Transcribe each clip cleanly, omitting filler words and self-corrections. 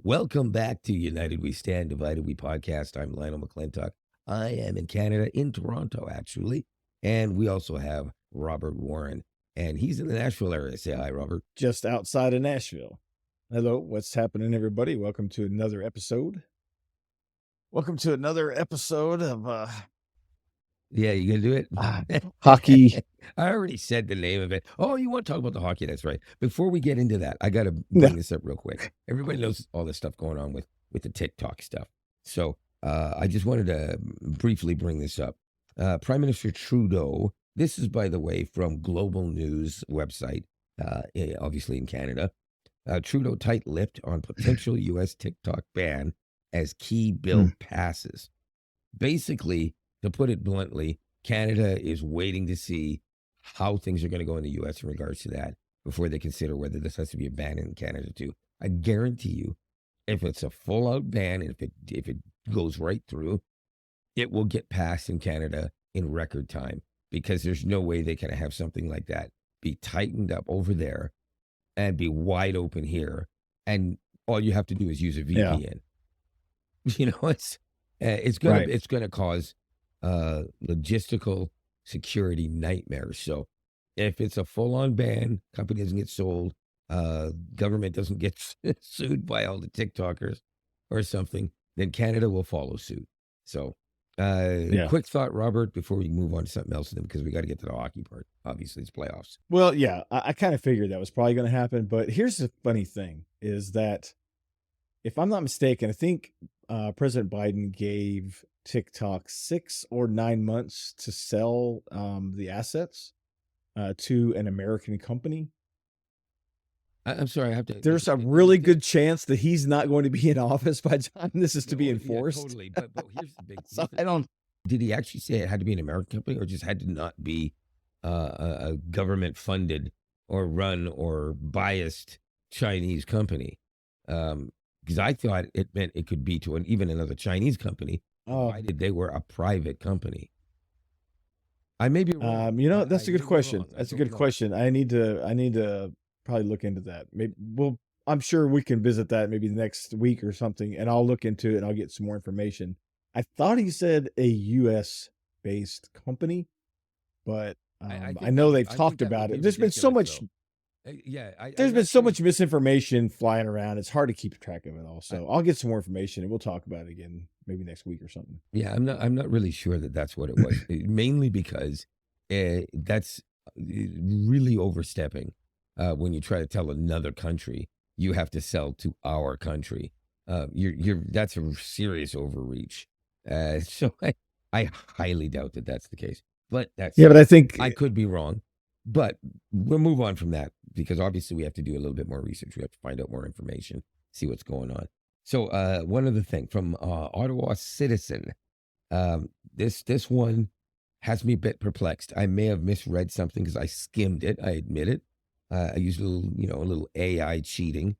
Welcome back to United We Stand, Divided We Podcast. I'm Lionel McClintock. I am in Canada, in Toronto, actually. And we also have Robert Warren, and he's in the Nashville area. Say hi, Robert. Just outside of Nashville. Hello, what's happening, everybody? Welcome to another episode. Welcome to another episode of Yeah, you gonna do it? hockey. I already said the name of it. Oh, you want to talk about the hockey? That's right. Before we get into that, I got to bring this up real quick. Everybody knows all this stuff going on with the TikTok stuff. So I just wanted to briefly bring this up. Prime Minister Trudeau, this is, by the way, from Global News website, obviously in Canada. Trudeau tight-lipped on potential U.S. TikTok ban as key bill passes. Basically, to put it bluntly, Canada is waiting to see how things are going to go in the U.S. in regards to that before they consider whether this has to be a ban in Canada too. I guarantee you, if it's a full-out ban, and if it goes right through, it will get passed in Canada in record time, because there's no way they can have something like that be tightened up over there and be wide open here, and all you have to do is use a VPN. You know, it's gonna cause logistical security nightmares. So if it's a full-on ban, company doesn't get sold, government doesn't get sued by all the TikTokers or something, then Canada will follow suit. So quick thought, Robert, before we move on to something else, because we got to get to the hockey part. Obviously, it's playoffs. Well, yeah, I kind of figured that was probably going to happen. But here's the funny thing is that, if I'm not mistaken, I think President Biden gave TikTok 6 or 9 months to sell the assets to an American company. I'm sorry, I have to. There's a really good chance that he's not going to be in office by the time this is to be enforced. Yeah, totally. But here's the big. So I don't. Did he actually say it had to be an American company, or just had to not be a government funded or run or biased Chinese company? Because I thought it meant it could be to even another Chinese company, provided they were a private company. I may be wrong. That's a good question. That's a good question. I need to probably look into that. Maybe I'm sure we can visit that maybe the next week or something, and I'll look into it and I'll get some more information. I thought he said a U.S. based company, but I know they've talked about it. There's been so much. There's been so much misinformation flying around. It's hard to keep track of it all. So I'll get some more information and we'll talk about it again maybe next week or something. Yeah, I'm not really sure that that's what it was. Mainly because that's really overstepping. When you try to tell another country you have to sell to our country, that's a serious overreach. So I highly doubt that that's the case. But but I think I could be wrong. But we'll move on from that, because obviously we have to do a little bit more research. We have to find out more information, see what's going on. So one other thing from Ottawa Citizen. This one has me a bit perplexed. I may have misread something because I skimmed it. I admit it. I used a little AI cheating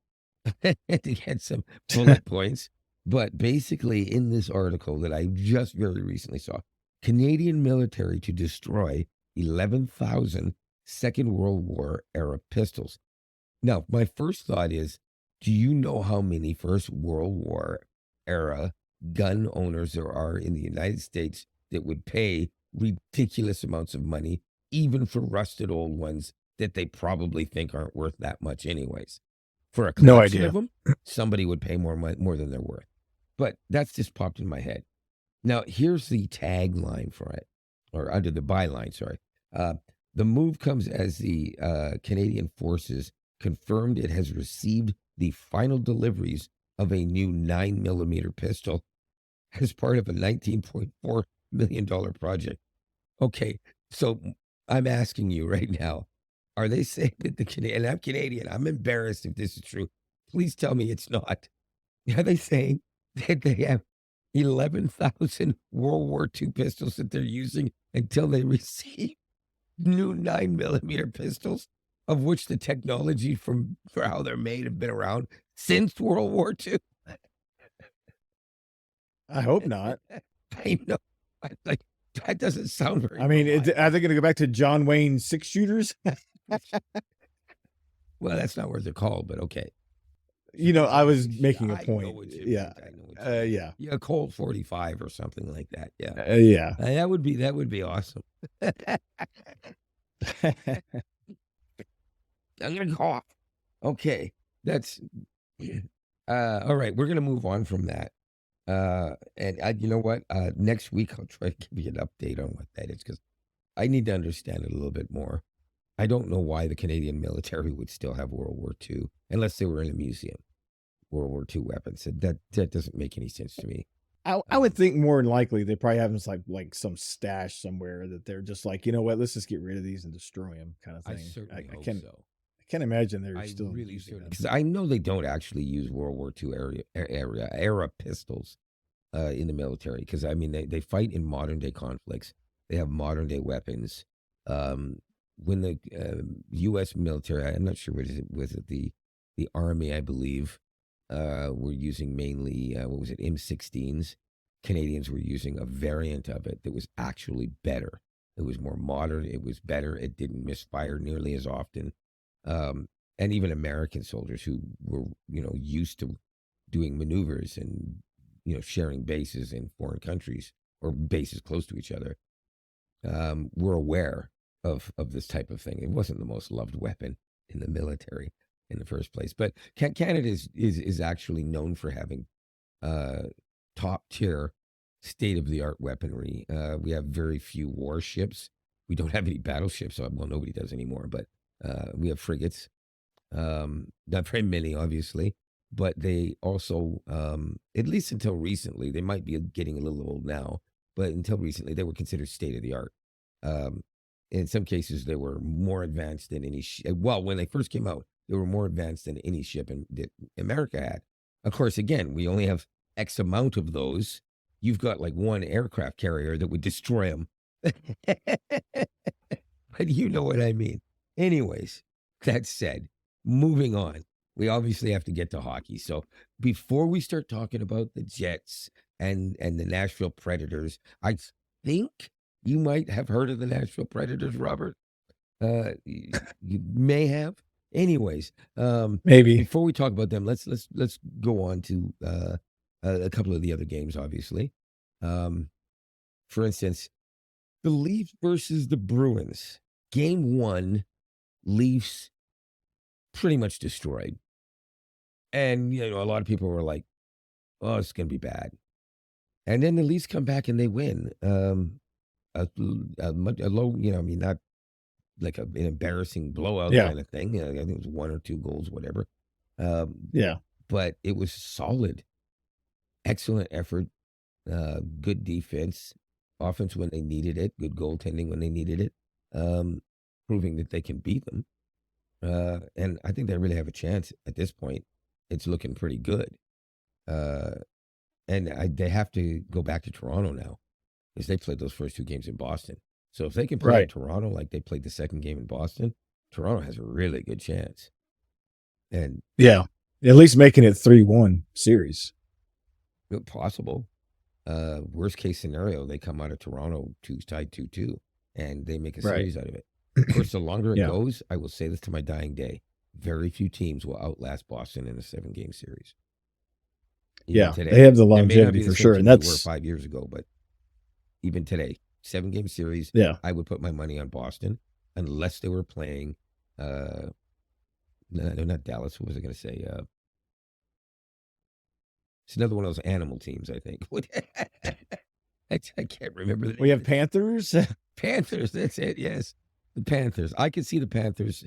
to get some bullet points. But basically, in this article that I just very recently saw, Canadian military to destroy 11,000 Second World War era pistols. Now, my first thought is, do you know how many First World War era gun owners there are in the United States that would pay ridiculous amounts of money, even for rusted old ones that they probably think aren't worth that much anyways? For a collection of them, somebody would pay more than they're worth. But that's just popped in my head. Now, here's the tagline for it, or under the byline, sorry. The move comes as the Canadian Forces confirmed it has received the final deliveries of a new 9mm pistol as part of a $19.4 million project. Okay, so I'm asking you right now, are they saying that the Canadian, and I'm Canadian, I'm embarrassed if this is true, please tell me it's not. Are they saying that they have 11,000 World War II pistols that they're using until they receive new 9mm pistols, of which the technology for how they're made have been around since World War II? I hope not. I know. That doesn't sound very. I mean, are they going to go back to John Wayne 6-shooters? Well, that's not what they're called, but okay. I was making a I point. know what you Yeah. mean. I know what you mean. Yeah. Yeah, a Colt 45 or something like that. Yeah. Yeah. That would be awesome. I'm gonna cough. Okay, that's all right. We're gonna move on from that. And you know what? Next week I'll try to give you an update on what that is because I need to understand it a little bit more. I don't know why the Canadian military would still have World War II unless they were in a museum. World War II weapons. That doesn't make any sense to me. I would think more than likely they probably have this like some stash somewhere that they're just like, you know what, let's just get rid of these and destroy them, kind of I thing. certainly hope so. I can't imagine they're I still really using them. because I know they don't actually use World War II era pistols in the military because I mean they fight in modern day conflicts. They have modern day weapons. When the U.S. military, I'm not sure was it the Army, I believe, were using mainly what was it, M16s. Canadians were using a variant of it that was actually better. It was more modern. It was better. It didn't misfire nearly as often. And even American soldiers who were, used to doing maneuvers and, sharing bases in foreign countries or bases close to each other, were aware of this type of thing. It wasn't the most loved weapon in the military in the first place, but Canada is actually known for having top tier state of the art weaponry. We have very few warships. We don't have any battleships. Well, nobody does anymore, but we have frigates. Not very many, obviously, but they also, at least until recently, they might be getting a little old now, but until recently, they were considered state of the art. In some cases, they were more advanced than any. Well, when they first came out, they were more advanced than any ship that America had. Of course, again, we only have X amount of those. You've got like one aircraft carrier that would destroy them. But you know what I mean. Anyways, that said, moving on. We obviously have to get to hockey. So before we start talking about the Jets and the Nashville Predators, I think you might have heard of the Nashville Predators, Robert. You may have. Anyways, Maybe. before we talk about them, let's go on to a couple of the other games. Obviously, for instance, the Leafs versus the Bruins. Game 1, Leafs pretty much destroyed, and a lot of people were like, "Oh, it's going to be bad," and then the Leafs come back and they win. A low, I mean, not like an embarrassing blowout kind of thing. I think it was 1 or 2 goals, whatever. But it was solid, excellent effort, good defense, offense when they needed it, good goaltending when they needed it, proving that they can beat them. And I think they really have a chance at this point. It's looking pretty good. And they have to go back to Toronto now because they played those first 2 games in Boston. So if they can play in Toronto like they played the second game in Boston, Toronto has a really good chance. And at least making it 3-1 series. Possible. Worst case scenario, they come out of Toronto tied 2-2, and they make a series out of it. Of course, the longer it goes, I will say this to my dying day, very few teams will outlast Boston in a 7-game series. Even today. They have the longevity for sure, and that's were 5 years ago. But even today, 7-game series, I would put my money on Boston unless they were playing. No, not Dallas. What was I going to say? It's another one of those animal teams, I think. I can't remember. We have Panthers. Panthers. That's it. Yes, the Panthers. I could see the Panthers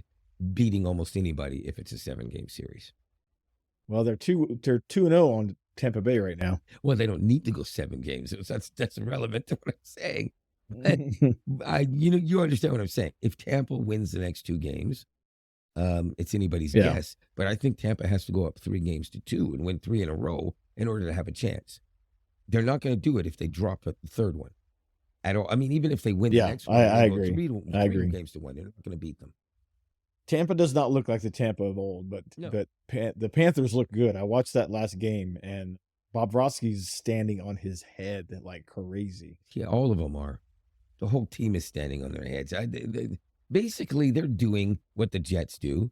beating almost anybody if it's a 7-game series. Well, they're 2-0 on Tampa Bay right now. Well, they don't need to go 7 games. That's irrelevant to what I'm saying. You understand what I'm saying. If Tampa wins the next 2 games, it's anybody's guess. But I think Tampa has to go up 3-2 and win 3 in a row in order to have a chance. They're not going to do it if they drop the third one at all. I mean, even if they win the next one, I agree. 3 games to 1, they're not going to beat them. Tampa does not look like the Tampa of old, but the Panthers look good. I watched that last game, and Bobrovsky's standing on his head like crazy. Yeah, all of them are. The whole team is standing on their heads. Basically, they're doing what the Jets do,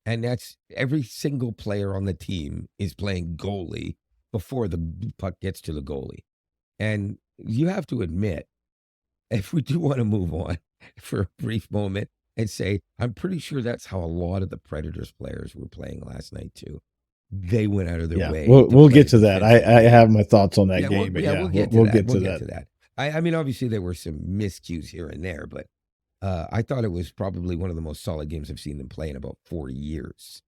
And that's every single player on the team is playing goalie before the puck gets to the goalie. And you have to admit, if we do want to move on for a brief moment and say, I'm pretty sure that's how a lot of the Predators players were playing last night too. They went out of their way. We'll play get to that. I have my thoughts on that game, but we'll get to that. I mean, obviously there were some miscues here and there, but I thought it was probably one of the most solid games I've seen them play in about 4 years.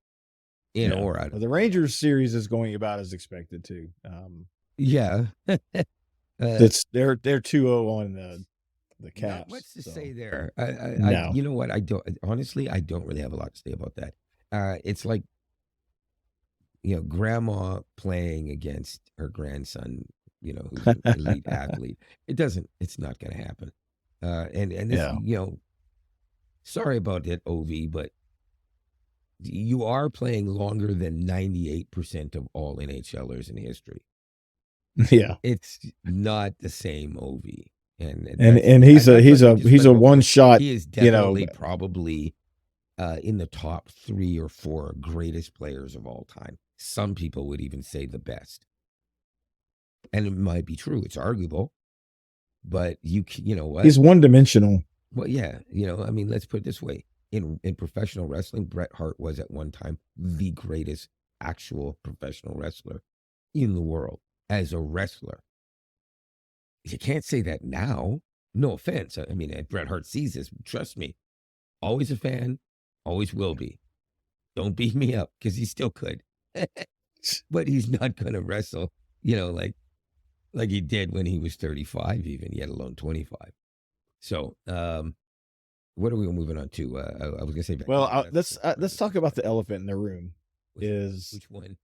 Or out. The Rangers series is going about as expected too. Yeah. They're 2-0 on the Caps. Not much to say there. I you know what? I don't really have a lot to say about that. It's like, grandma playing against her grandson, who's an elite athlete. It's not going to happen. And this, sorry about it, OV, but you are playing longer than 98% of all NHLers in history. Yeah. It's not the same OV. And he's a one shot. He is definitely probably in the top 3 or 4 greatest players of all time. Some people would even say the best. And it might be true. It's arguable. But you know what? He's one-dimensional. Well, yeah. I mean, let's put it this way. In professional wrestling, Bret Hart was at one time the greatest actual professional wrestler in the world as a wrestler. You can't say that now. No offense. I mean, Bret Hart sees this. Trust me. Always a fan. Always will be. Don't beat me up, because he still could. But he's not going to wrestle, like he did when he was 35 even, yet alone 25. So, what are we moving on to? I was going to say. Well, let's talk about the elephant in the room. Which one?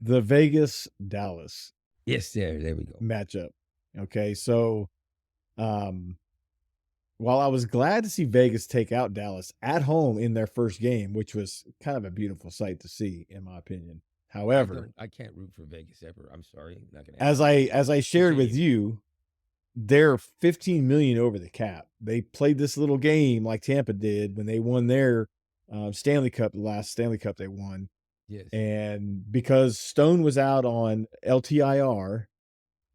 The Vegas-Dallas. Yes, there we go. Matchup. Okay, so while I was glad to see Vegas take out Dallas at home in their first game, which was kind of a beautiful sight to see, in my opinion. However, I can't root for Vegas ever. I'm sorry. I'm not gonna as I shared with you, they're 15 million over the cap. They played this little game like Tampa did when they won their Stanley Cup, the last Stanley Cup they won. Yes. And because Stone was out on LTIR,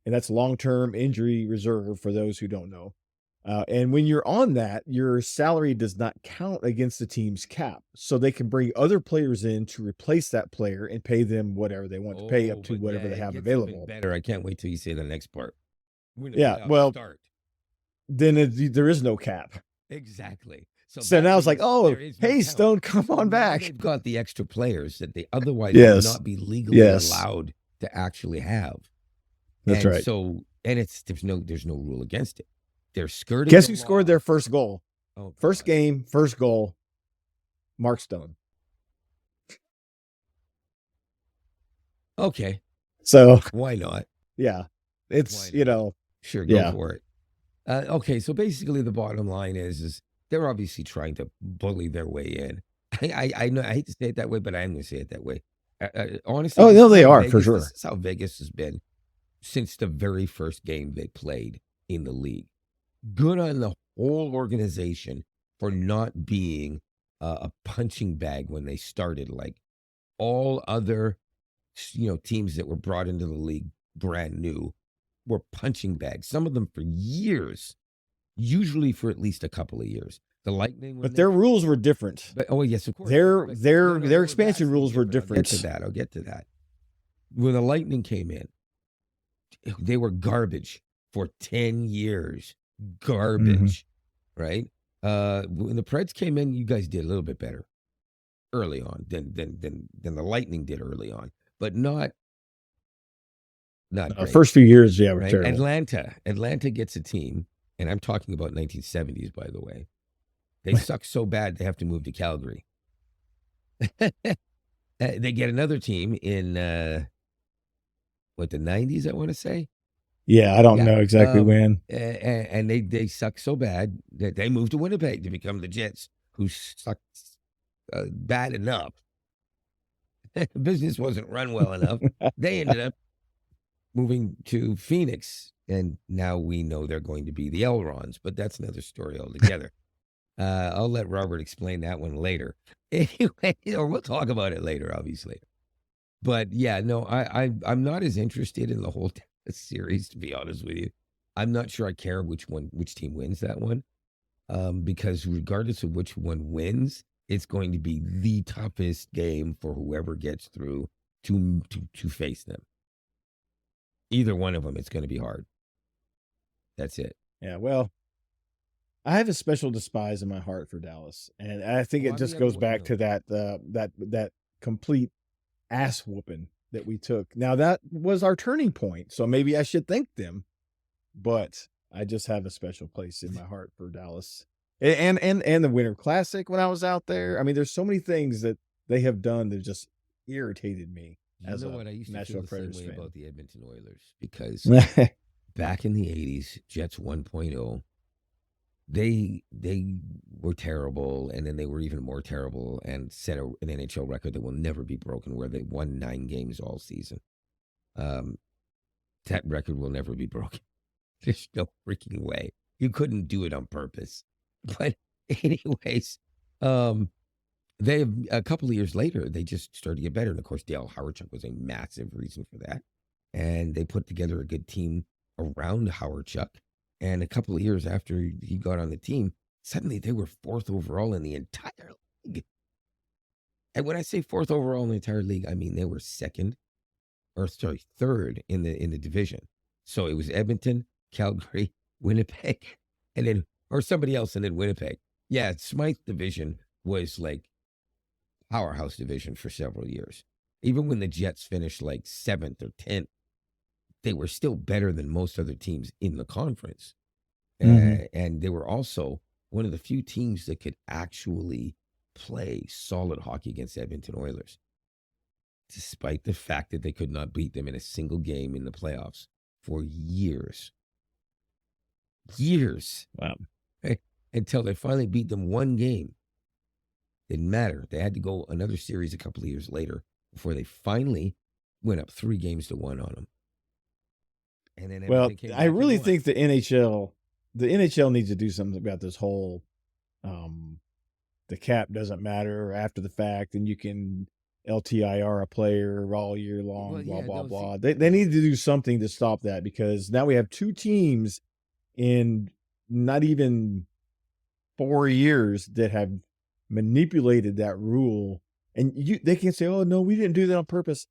and that's long-term injury reserve for those who don't know. And when you're on that, your salary does not count against the team's cap. So they can bring other players in to replace that player and pay them whatever they want to pay, up to whatever they have available. Better. I can't wait till you say the next part. Start. Then there is no cap. Exactly. So now it's like, hey, Stone, come on back. They've got the extra players that they otherwise would not be legally allowed to actually have. That's right. So, and there's no rule against it. They're skirting. Guess who scored their first goal? First game, first goal, Mark Stone. Okay. So why not? Yeah. It's, Sure, go for it. Okay, so basically the bottom line is they're obviously trying to bully their way in. I know I hate to say it that way, but I am going to say it that way. Honestly, they are Vegas, for sure. This is how Vegas has been since the very first game they played in the league. Good on the whole organization for not being a punching bag when they started. Like all other, teams that were brought into the league brand new were punching bags. Some of them for years, usually for at least a couple of years. The Lightning, but their rules were different. But, yes, of course. Their expansion rules were different. I'll get to that. When the Lightning came in, they were garbage for 10 years. Garbage, right? When the Preds came in, you guys did a little bit better early on than the Lightning did early on, but not great. First few years, were right? terrible. Atlanta gets a team, and I'm talking about 1970s, by the way. They suck so bad they have to move to Calgary. They get another team in the 90s, I want to say. Yeah, I don't know exactly when. And they suck so bad that they moved to Winnipeg to become the Jets, who sucked bad enough. Business wasn't run well enough. They ended up moving to Phoenix, and now we know they're going to be the Elrons, but that's another story altogether. I'll let Robert explain that one later. Anyway, or we'll talk about it later, obviously. But yeah, no, I'm not as interested in the whole series, to be honest with you. I'm not sure I care which team wins that one. Because regardless of which one wins, it's going to be the toughest game for whoever gets through to face them. Either one of them, it's going to be hard. That's it. Yeah, well, I have a special despise in my heart for Dallas, and I think it just goes back to that complete ass whooping that we took. Now that was our turning point, so maybe I should thank them, but I just have a special place in my heart for Dallas and the Winter Classic when I was out there. I mean, there's so many things that they have done that just irritated me as a I used to Nashville feel the Predators same way fan. about the Edmonton Oilers because back in the 80s, Jets 1.0, they were terrible, and then they were even more terrible and set an NHL record that will never be broken, where they won 9 games all season. That record will never be broken. There's no freaking way. You couldn't do it on purpose. But anyways, they a couple of years later, they just started to get better. And of course, Dale Hawerchuk was a massive reason for that. And they put together a good team around Hawerchuk. And a couple of years after he got on the team, suddenly they were 4th overall in the entire league. And when I say 4th overall in the entire league, I mean they were 3rd in the division. So it was Edmonton, Calgary, Winnipeg, and then or somebody else, and then Winnipeg. Yeah, Smythe division was like powerhouse division for several years. Even when the Jets finished like 7th or 10th, they were still better than most other teams in the conference. And they were also one of the few teams that could actually play solid hockey against Edmonton Oilers, despite the fact that they could not beat them in a single game in the playoffs for years. Wow. Until they finally beat them one game. Didn't matter. They had to go another series a couple of years later before they finally went up 3-1 on them. And then well, I really think the NHL needs to do something about this whole the cap doesn't matter after the fact, and you can LTIR a player all year long, blah. They need to do something to stop that, because now we have 2 teams in not even 4 years that have manipulated that rule, and they can say, "Oh no, we didn't do that on purpose."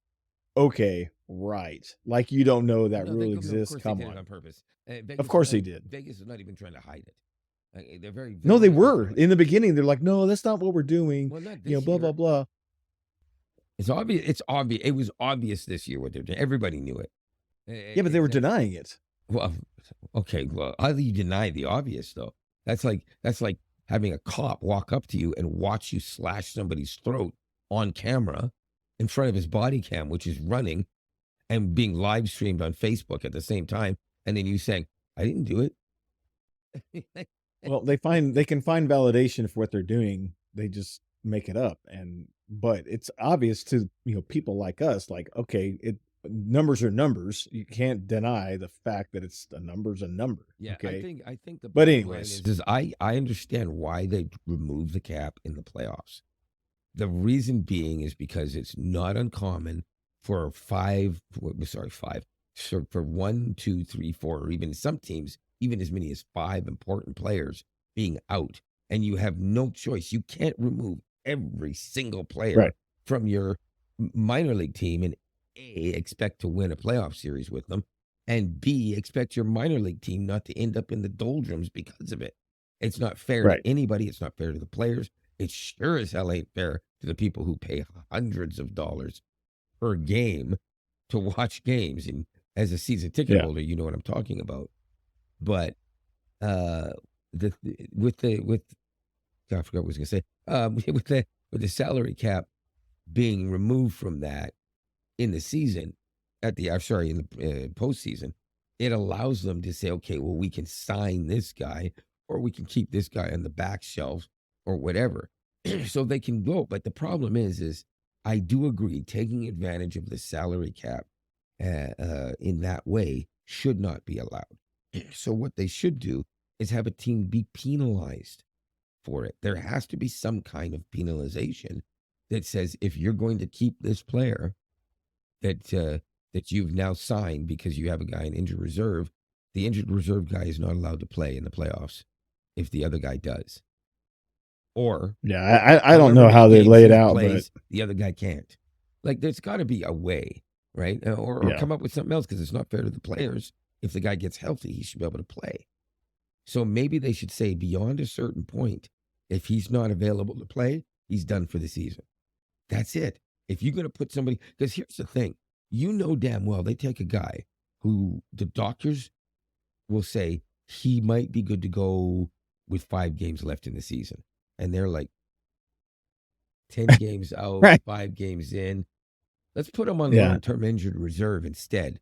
Okay, right. Like you don't know that rule exists. Come on purpose. Of course they did. Vegas is not even trying to hide it. They're very no, they were in the beginning. They're like, "No, that's not what we're doing." Well, not this you know, blah year. blah blah. It's obvious. It's obvious. It was obvious this year what they're doing. Everybody knew it. Yeah, but they were denying it. Well, okay. Well, how do you deny the obvious though? That's like having a cop walk up to you and watch you slash somebody's throat on camera in front of his body cam, which is running and being live streamed on Facebook at the same time, and then you saying, "I didn't do it." Well, they can find validation for what they're doing. They just make it up, but it's obvious to people like us. Like, okay, numbers are numbers. You can't deny the fact that a number's a number. Yeah, okay? I think the But bottom anyways, line is I understand why they removed the cap in the playoffs. The reason being is because it's not uncommon for 1, 2, 3, 4, or even some teams, even as many as 5 important players being out, and you have no choice. You can't remove every single player from your minor league team and A, expect to win a playoff series with them, and B, expect your minor league team not to end up in the doldrums because of it. It's not fair to anybody. It's not fair to the players. It sure as hell ain't fair to the people who pay hundreds of dollars per game to watch games. And as a season ticket holder, you know what I'm talking about. But I forgot what I was going to say. With the salary cap being removed from that in the season, in the postseason, it allows them to say, okay, well, we can sign this guy, or we can keep this guy on the back shelf, or whatever, so they can go. But the problem is I do agree, taking advantage of the salary cap in that way should not be allowed. So what they should do is have a team be penalized for it. There has to be some kind of penalization that says if you're going to keep this player that you've now signed because you have a guy in injured reserve, the injured reserve guy is not allowed to play in the playoffs if the other guy does. Or I don't know how they lay it out, plays, but the other guy can't. Like, there's got to be a way, right? Or come up with something else, because it's not fair to the players. If the guy gets healthy, he should be able to play. So maybe they should say beyond a certain point, if he's not available to play, he's done for the season. That's it. If you're going to put somebody, because here's the thing, you know damn well they take a guy who the doctors will say he might be good to go with 5 games left in the season. And they're like 10 games out, right. 5 games in. Let's put him on long-term injured reserve instead.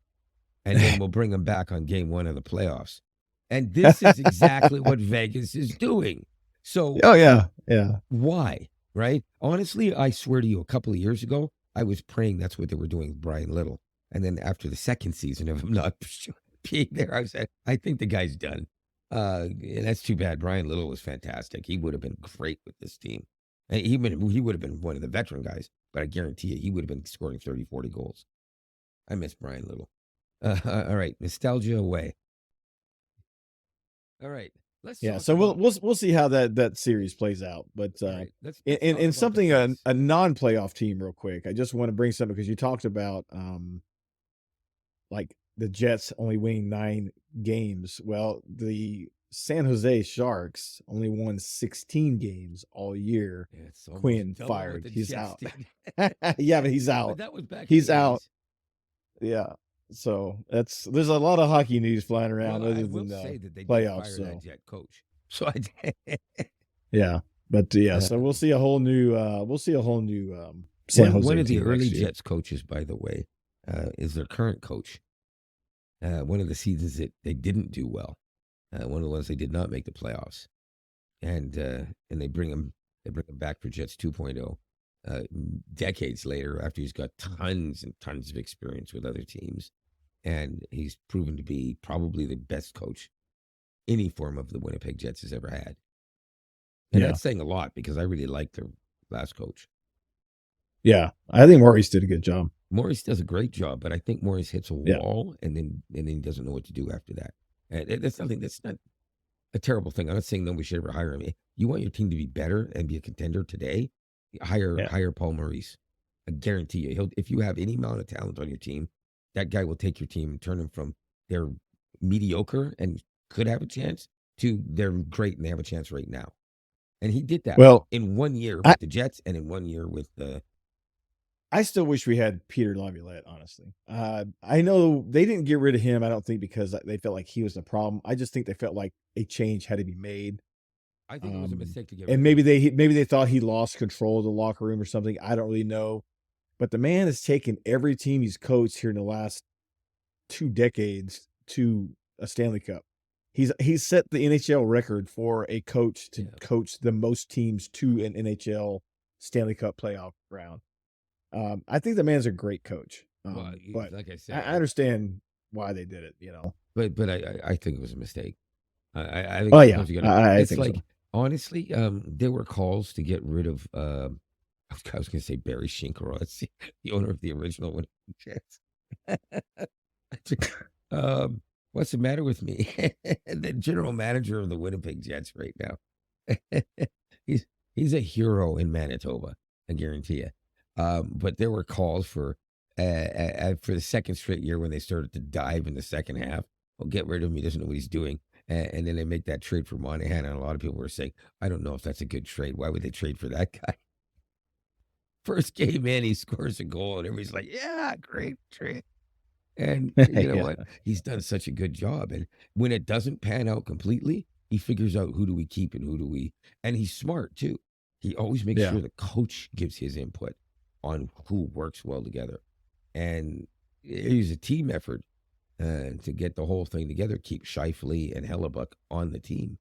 And then we'll bring him back on game 1 of the playoffs. And this is exactly what Vegas is doing. So, why? Right? Honestly, I swear to you, a couple of years ago, I was praying that's what they were doing with Brian Little. And then after the second season of him not being there, I said, I think the guy's done. And that's too bad. Brian Little was fantastic. He would have been great with this team. And he would have been one of the veteran guys, but I guarantee you, he would have been scoring 30, 40 goals. I miss Brian Little. All right. Nostalgia away. All right. So we'll see how that series plays out. But right, in something a non-playoff team real quick, I just want to bring something because you talked about like the Jets only winning 9 games. Well, the San Jose Sharks only won 16 games all year. Yeah, Quinn fired. He's out. Yeah, but he's out. But that was back. He's out. Yeah. So there's a lot of hockey news flying around other than the playoffs. So. That Jet coach. So yeah, but so we'll see a whole new San Jose. One of the early Jets coaches, by the way, is their current coach. One of the seasons that they didn't do well. One of the ones they did not make the playoffs, and they bring him back for Jets 2.0. Decades later, after he's got tons and tons of experience with other teams, and he's proven to be probably the best coach any form of the Winnipeg Jets has ever had. And that's saying a lot because I really liked their last coach. Yeah, I think Maurice did a good job. Maurice does a great job, but I think Maurice hits a wall and then he doesn't know what to do after that. And that's not a terrible thing. I'm not saying nobody should ever hire him. You want your team to be better and be a contender today, hire Paul Maurice. I guarantee you, if you have any amount of talent on your team, that guy will take your team and turn them from they're mediocre and could have a chance to they're great and they have a chance right now. And he did that in 1 year with the Jets and in 1 year with the. I still wish we had Peter Laviolette, honestly. I know they didn't get rid of him, I don't think, because they felt like he was the problem. I just think they felt like a change had to be made. I think it was a mistake to get rid of him. And maybe they thought he lost control of the locker room or something. I don't really know. But the man has taken every team he's coached here in the last 2 decades to a Stanley Cup. He's set the NHL record for a coach to coach the most teams to an NHL Stanley Cup playoff round. I think the man's a great coach. But like I said, I understand why they did it, But I think it was a mistake. I think I think like, honestly, there were calls to get rid of I was going to say Barry Shinkarov, the owner of the original Winnipeg Jets. What's the matter with me? The general manager of the Winnipeg Jets right now. He's a hero in Manitoba, I guarantee you. But there were calls for the second straight year when they started to dive in the second half. Well, get rid of him. He doesn't know what he's doing. And then they make that trade for Monahan. And a lot of people were saying, I don't know if that's a good trade. Why would they trade for that guy? First game in, he scores a goal, and everybody's like, yeah, great trade. And you know what? He's done such a good job. And when it doesn't pan out completely, he figures out who do we keep and who do we. And he's smart, too. He always makes sure the coach gives his input on who works well together. And he's a team effort to get the whole thing together, keep Scheifele and Hellebuck on the team.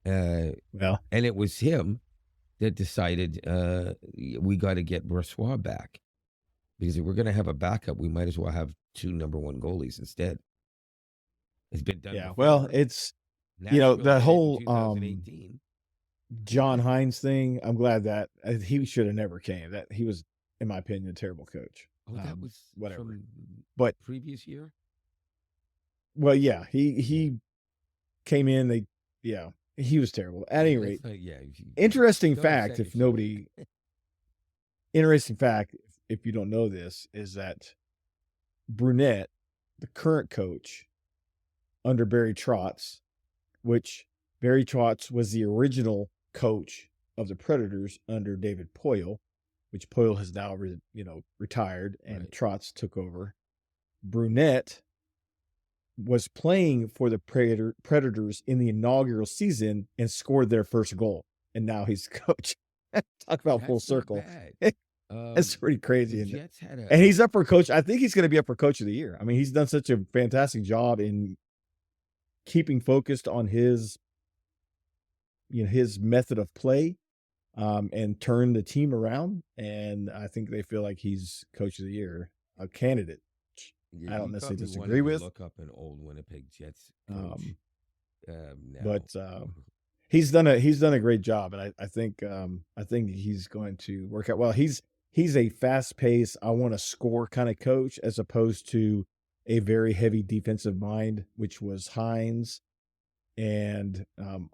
And it was him that decided we got to get Brossoit back. Because if we're going to have a backup, we might as well have 2 number 1 goalies instead. It's been done. Yeah, before. Well, it's, Nashville, the whole John Hines thing, I'm glad that he should have never came. That he was, in my opinion, a terrible coach. Oh, that was Whatever. from But previous year? well, yeah, he came in. He was terrible. At any rate, interesting fact. If nobody, interesting fact, if you don't know this, is that Brunette, the current coach under Barry Trotz, which Barry Trotz was the original coach of the Predators under David Poile, which Poile has now retired, and Trotz took over. Brunette was playing for the Predators in the inaugural season and scored their first goal, and now he's coach. Talk about full circle. That's pretty crazy. And he's up for coach. I think he's going to be up for coach of the year. I mean, he's done such a fantastic job in keeping focused on his method of play, and turn the team around. And I think they feel like he's coach of the year, a candidate. I don't necessarily disagree with. Look up an old Winnipeg Jets coach. But he's done a great job, and I think he's going to work out well. He's a fast paced, I want to score kind of coach, as opposed to a very heavy defensive mind, which was Hines. And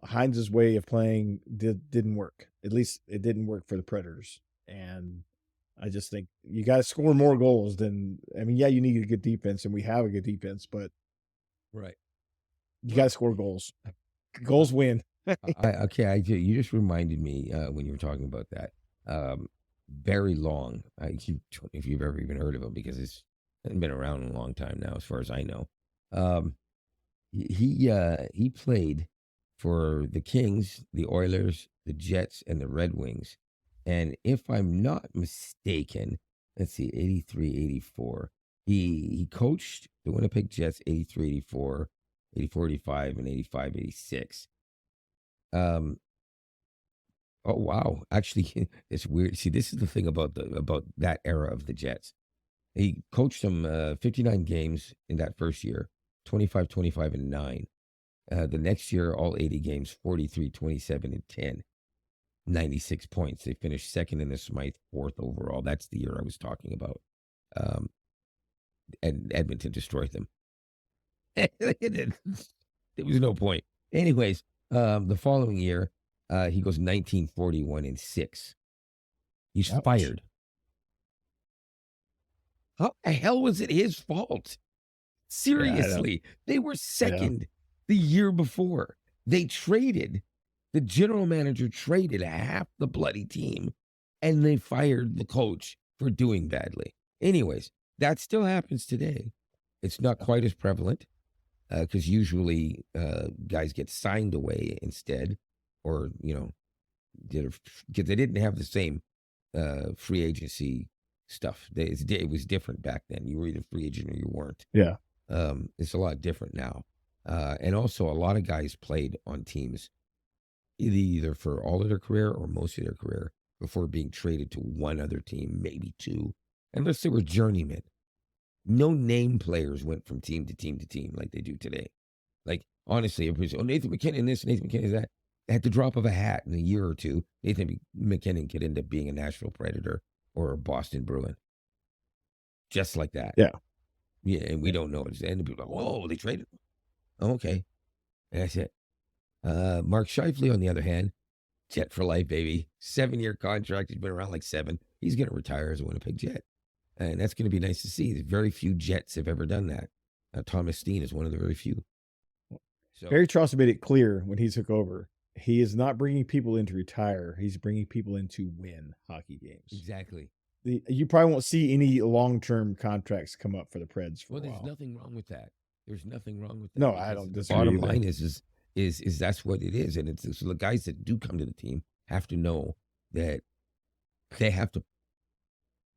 Hines's way of playing didn't work. At least it didn't work for the Predators. And I just think you got to score more goals than, you need a good defense, and we have a good defense, but you got to score goals. Goals win. You just reminded me when you were talking about that. Barry Long, if you've ever even heard of him, because it's been around a long time now, as far as I know. He played for the Kings, the Oilers, the Jets, and the Red Wings. And if I'm not mistaken, let's see, 83, 84. He coached the Winnipeg Jets 83, 84, 84, 85, and 85, 86. Oh, wow. Actually, it's weird. See, this is the thing about that era of the Jets. He coached them 59 games in that first year, 25, 25, and 9. The next year, all 80 games, 43, 27, and 10. 96 points. They finished second in the Smythe, fourth overall. That's the year I was talking about. And Edmonton destroyed them. There was no point. Anyways, the following year, he goes 19, 41, and 6. He's fired. How the hell was it his fault? Seriously, they were second the year before. They traded. The general manager traded half the bloody team, and they fired the coach for doing badly. Anyways, that still happens today. It's not quite as prevalent, because usually guys get signed away instead, or, because they didn't have the same free agency stuff. It was different back then. You were either free agent or you weren't. Yeah. It's a lot different now. And also a lot of guys played on teams either for all of their career or most of their career before being traded to one other team, maybe two, unless they were journeymen. No name players went from team to team to team like they do today. Like, honestly, everybody's, Nathan McKinnon this, Nathan McKinnon that. At the drop of a hat in a year or two, Nathan McKinnon could end up being a Nashville Predator or a Boston Bruin. Just like that. Yeah. Yeah, and we don't know it. And people are like, whoa, they traded him. Oh, okay. And that's it. Mark Scheifele, on the other hand, Jet for life, baby. 7-year contract. He's been around like 7. He's going to retire as a Winnipeg Jet. And that's going to be nice to see. Very few Jets have ever done that. Thomas Steen is one of the very few. So, Barry Trotz made it clear when he took over. He is not bringing people in to retire. He's bringing people in to win hockey games. Exactly. You probably won't see any long-term contracts come up for the Preds for a while. There's nothing wrong with that. There's nothing wrong with that. No, I don't disagree. The bottom line is that's what it is. And so the guys that do come to the team have to know that they have to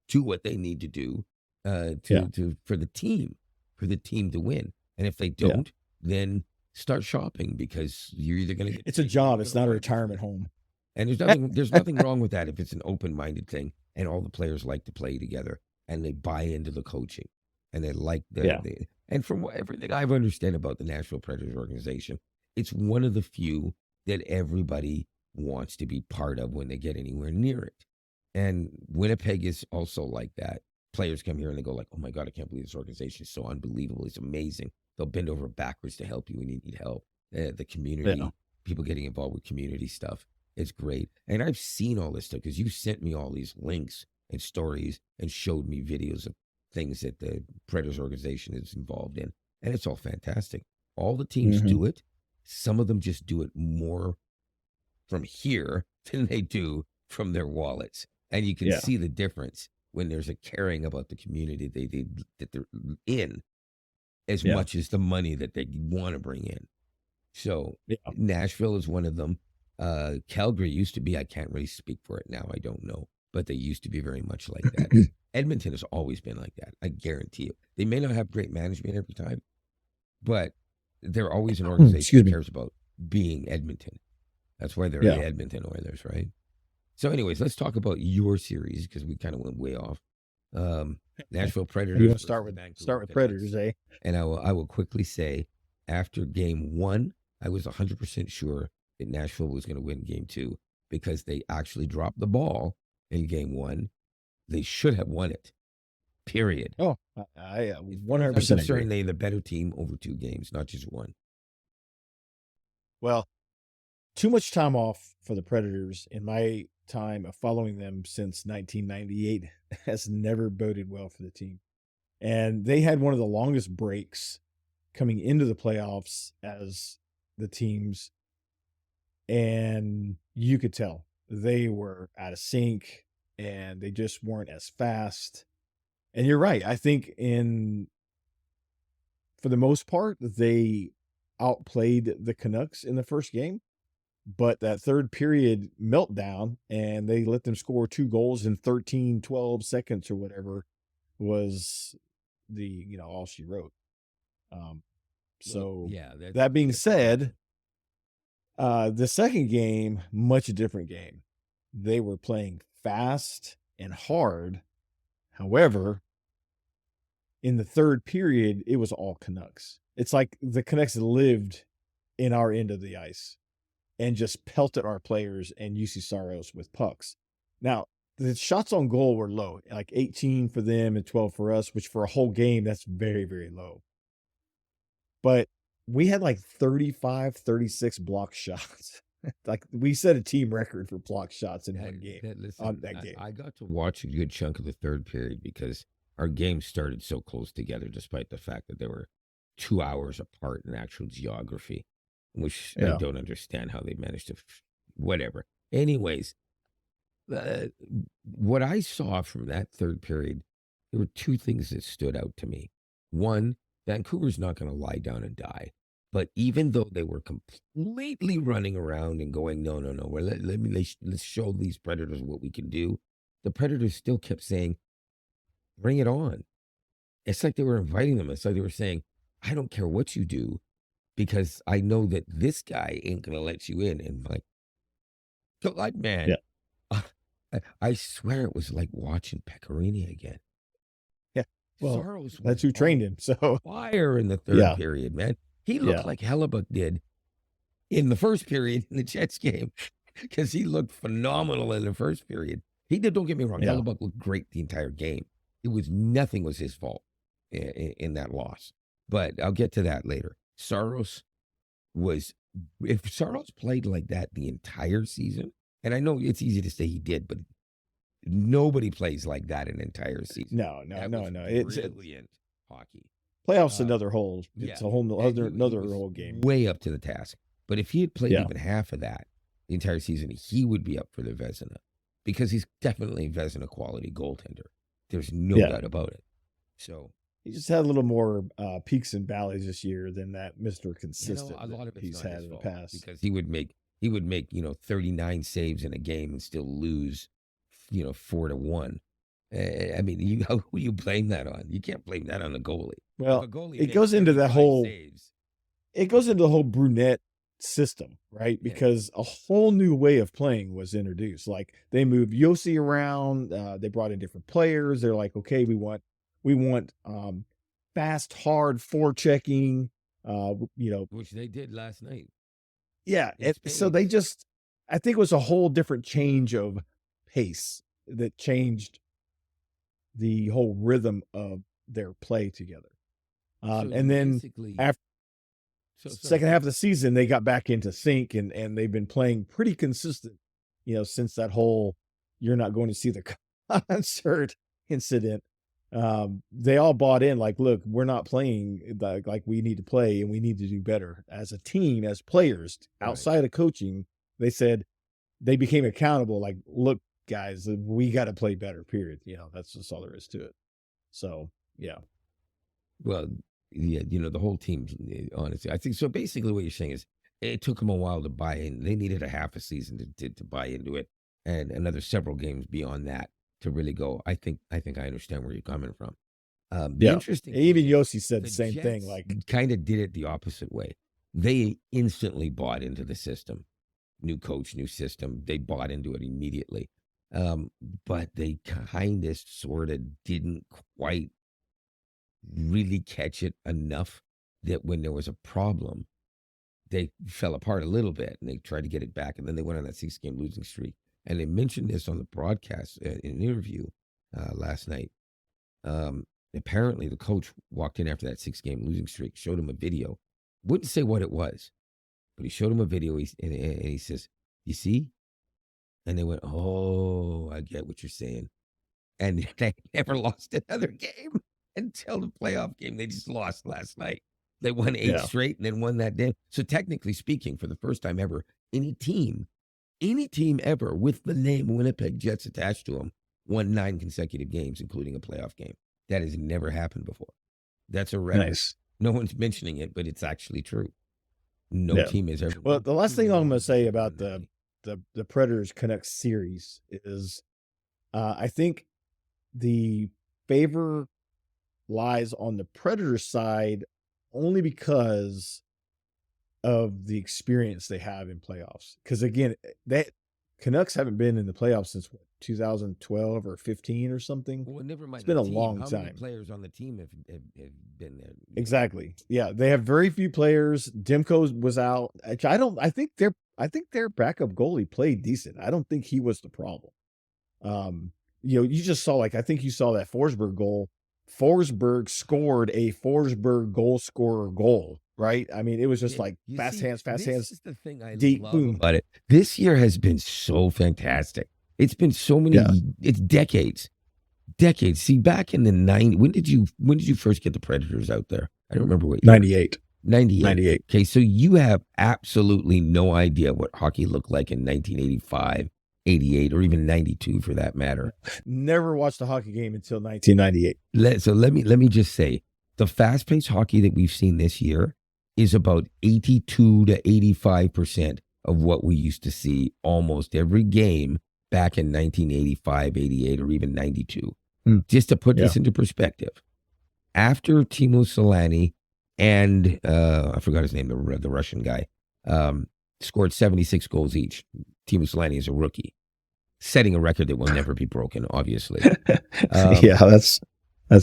do what they need to do for the team to win. And if they don't, then start shopping, because you're either going to get... It's a job. It's not a retirement home. And there's nothing wrong with that if it's an open-minded thing and all the players like to play together and they buy into the coaching and they like and from everything I've understood about the Nashville Predators organization, it's one of the few that everybody wants to be part of when they get anywhere near it. And Winnipeg is also like that. Players come here and they go like, oh my God, I can't believe this organization is so unbelievable. It's amazing. They'll bend over backwards to help you when you need help. The community, people getting involved with community stuff. It's great. And I've seen all this stuff because you sent me all these links and stories and showed me videos of things that the Predators organization is involved in. And it's all fantastic. All the teams do it. Some of them just do it more from here than they do from their wallets. And you can see the difference when there's a caring about the community that they're in as much as the money that they want to bring in. So Nashville is one of them. Calgary used to be, I can't really speak for it now, I don't know, but they used to be very much like that. Edmonton has always been like that, I guarantee you. They may not have great management every time, but they're always an organization that cares about being Edmonton. That's why they're the Edmonton Oilers, right? So anyways, let's talk about your series because we kind of went way off. Nashville Predators. You want to start with Predators, eh? And I will quickly say, after game 1, I was 100% sure that Nashville was going to win game 2 because they actually dropped the ball in game 1. They should have won it. Period. Oh, I 100% agree. They're the better team over 2 games, not just 1. Well, too much time off for the Predators in my time of following them since 1998 has never boded well for the team. And they had one of the longest breaks coming into the playoffs as the teams. And you could tell they were out of sync and they just weren't as fast. And you're right. I think for the most part, they outplayed the Canucks in the first game. But that third period meltdown, and they let them score 2 goals in 13, 12 seconds or whatever was all she wrote. That being said, the second game, much a different game. They were playing fast and hard. However, in the third period, it was all Canucks. It's like the Canucks lived in our end of the ice and just pelted our players and UC Saros with pucks. Now, the shots on goal were low, like 18 for them and 12 for us, which for a whole game, that's very, very low. But we had like 35, 36 block shots. Like we set a team record for block shots in one game. Game. I got to watch a good chunk of the third period because our games started so close together, despite the fact that they were 2 hours apart in actual geography, which I don't understand how they managed to, whatever. Anyways, what I saw from that third period, there were 2 things that stood out to me. One, Vancouver's not going to lie down and die. But even though they were completely running around and going, no, well, let's show these Predators what we can do, the Predators still kept saying, bring it on. It's like they were inviting them. It's like they were saying, I don't care what you do because I know that this guy ain't going to let you in. And like, man, I swear it was like watching Pecorini again. Yeah. Well, that's who trained him. So fire in the third period, man. He looked like Hellebuck did in the first period in the Jets game because he looked phenomenal in the first period. He did, don't get me wrong, Hellebuck looked great the entire game. Nothing was his fault in that loss. But I'll get to that later. Saros if Saros played like that the entire season, and I know it's easy to say he did, but nobody plays like that an entire season. No. It's brilliant hockey. Playoffs another whole. It's a whole another whole game. Way up to the task. But if he had played even half of that the entire season, he would be up for the Vezina because he's definitely a Vezina quality goaltender. There's no doubt about it. So he just had a little more peaks and valleys this year than that Mr. Consistent a lot of he's had in the past. Because he would make 39 saves in a game and still lose 4-1. I mean, who do you blame that on? You can't blame that on the goalie. Well, it goes into that whole. It goes into the whole brunette system, right? Because a whole new way of playing was introduced. Like they moved Yossi around. They brought in different players. They're like, okay, we want fast, hard forechecking. Which they did last night. Yeah. So they just I think it was a whole different change of pace that changed the whole rhythm of their play together. So And then basically, after sorry. second half of the season, they got back into sync, and they've been playing pretty consistent, since that whole "you're not going to see the concert" incident. They all bought in, like, look, we're not playing like we need to play, and we need to do better as a team, as players Right. outside of coaching. They said they became accountable. Like, look, guys, we got to play better. Period. That's just all there is to it. So yeah, Well, yeah, the whole team, honestly, I think so. Basically, what you're saying is it took them a while to buy in. They needed a half a season to buy into it, and another several games beyond that to really go. I think I understand where you're coming from. The yeah. interesting Even thing is Yossi said the the same thing. Jets Like, kind of did it the opposite way. They instantly bought into the system. New coach, new system. They bought into it immediately. But they kind of sort of didn't quite really catch it enough that when there was a problem, they fell apart a little bit and they tried to get it back. And then they went on that 6-game losing streak. And they mentioned this on the broadcast in an interview last night. Apparently, the coach walked in after that 6-game losing streak, showed him a video. Wouldn't say what it was, but he showed him a video. And he says, "You see?" And they went, "Oh, I get what you're saying." And they never lost another game until the playoff game. They just lost last night. They won 8 straight and then won that day. So technically speaking, for the first time ever, any team ever with the name Winnipeg Jets attached to them won 9 consecutive games, including a playoff game. That has never happened before. That's a record. nice. No one's mentioning it, but it's actually true. No team has ever. Well, the last thing I'm going to say about the the Predators Canucks series is, I think the favor lies on the Predators side only because of the experience they have in playoffs. Because again, that Canucks haven't been in the playoffs since 2012 or 15 or something. Well, never mind. It's been a team. long How time. many players on the team have been there? Exactly. Yeah, they have very few players. Demko was out. I think their backup goalie played decent. I don't think he was the problem. You just saw, like, I think you saw that Forsberg goal. Forsberg scored a Forsberg goal scorer goal, right? I mean, it was just like fast hands. This is the thing I deep, love boom. about it. This year has been so fantastic. It's been so many. It's decades. See, back in the 90s, when did you first get the Predators out there? I don't remember what year. 98. 98. Okay, so you have absolutely no idea what hockey looked like in 1985, 88, or even 92 for that matter. Never watched a hockey game until 1998. So let me just say, the fast-paced hockey that we've seen this year is about 82 to 85% of what we used to see almost every game back in 1985, 88, or even 92. Just to put this into perspective, after Timo Solani and I forgot his name, the Russian guy, scored 76 goals each. Timo Solani is a rookie, setting a record that will never be broken, obviously. That's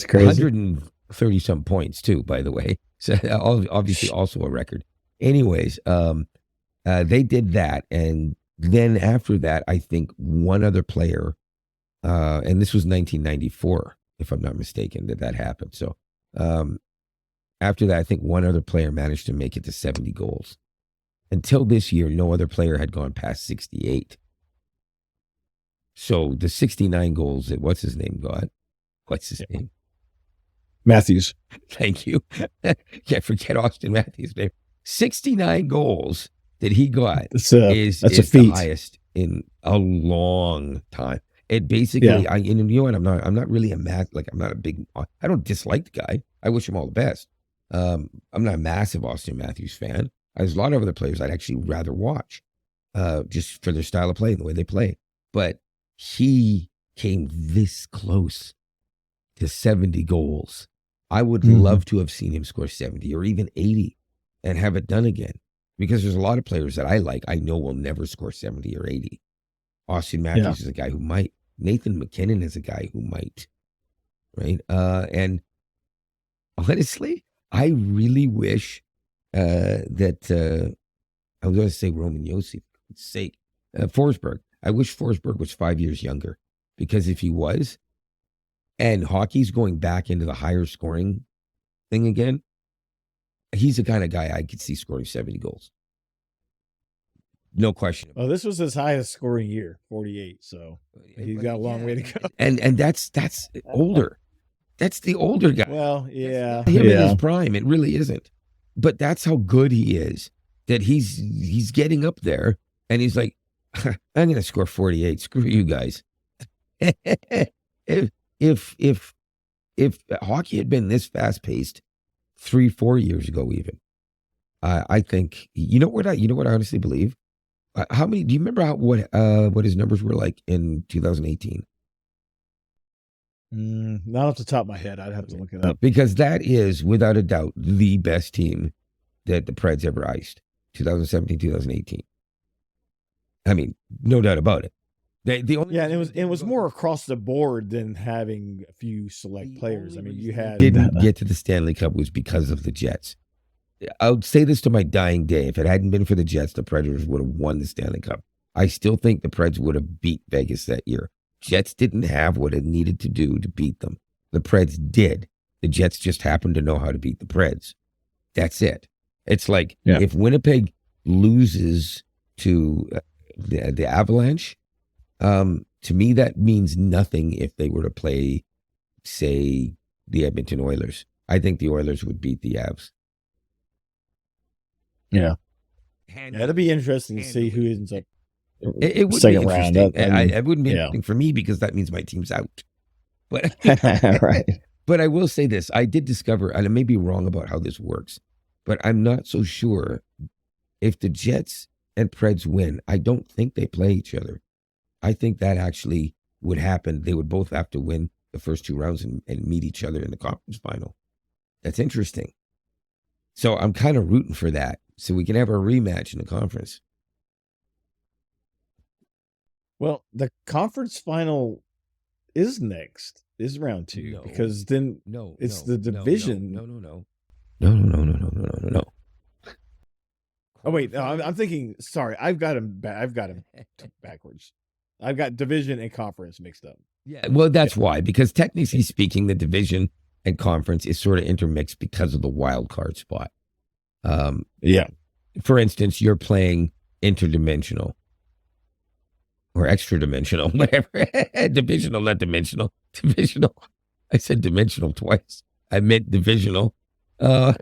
crazy. 130 some points too, by the way. So obviously also a record. Anyways, they did that, and then after that, I think one other player, and this was 1994, if I'm not mistaken, that happened. So after that, I think one other player managed to make it to 70 goals. Until this year, no other player had gone past 68. So the 69 goals that what's his name got? What's his name? Matthews. Thank you. Can't forget Austin Matthews' name. 69 goals that he got is a feat. The highest in a long time. It basically, you know what? I'm not really I'm not a big. I don't dislike the guy. I wish him all the best. I'm not a massive Austin Matthews fan. There's a lot of other players I'd actually rather watch, just for their style of play and the way they play. But he came this close to 70 goals. I would love to have seen him score 70 or even 80 and have it done again. Because there's a lot of players that I like, I know will never score 70 or 80. Austin Matthews is a guy who might. Nathan McKinnon is a guy who might. Right? And honestly, I really wish that I was going to say Roman Josi, for God's sake. Forsberg. I wish Forsberg was 5 years younger, because if he was, and hockey's going back into the higher scoring thing again, he's the kind of guy I could see scoring 70 goals. No question. Well, this was his highest scoring year, 48. So he's got a long way to go. And that's older. That's the older guy. Well, yeah. Him in his prime. It really isn't. But that's how good he is, that he's getting up there, and he's like, I'm going to score 48. Screw you guys. If hockey had been this fast paced 3-4 years ago, even, I think, you know what I honestly believe. How many? Do you remember what his numbers were like in 2018? Not off the top of my head. I'd have to look it up, because that is without a doubt the best team that the Preds ever iced. 2017, 2018. I mean, no doubt about it. And it was more across the board than having a few select players. I mean, you didn't get to the Stanley Cup was because of the Jets. I would say this to my dying day. If it hadn't been for the Jets, the Predators would have won the Stanley Cup. I still think the Preds would have beat Vegas that year. Jets didn't have what it needed to do to beat them. The Preds did. The Jets just happened to know how to beat the Preds. That's it. It's like if Winnipeg loses to the Avalanche, to me that means nothing if they were to play, say, the Edmonton Oilers. I think the Oilers would beat the Avs. Yeah. It'll be interesting to see who ends up. It would second be round. It wouldn't be interesting for me, because that means my team's out. But right. But I will say this: I did discover, and I may be wrong about how this works, but I'm not so sure if the Jets and Preds win. I don't think they play each other. I think that actually would happen. They would both have to win the first 2 rounds and meet each other in the conference final. That's interesting. So I'm kind of rooting for that, so we can have a rematch in the conference. Well, the conference final is round 2, because then it's the division. No. Oh wait, no, I'm thinking. Sorry, I've got him backwards. I've got division and conference mixed up. Yeah, well, that's why, because technically speaking, the division and conference is sort of intermixed because of the wild card spot. For instance, you're playing interdimensional or extra dimensional, whatever. Divisional, not dimensional. Divisional. I said dimensional twice. I meant divisional. Yeah,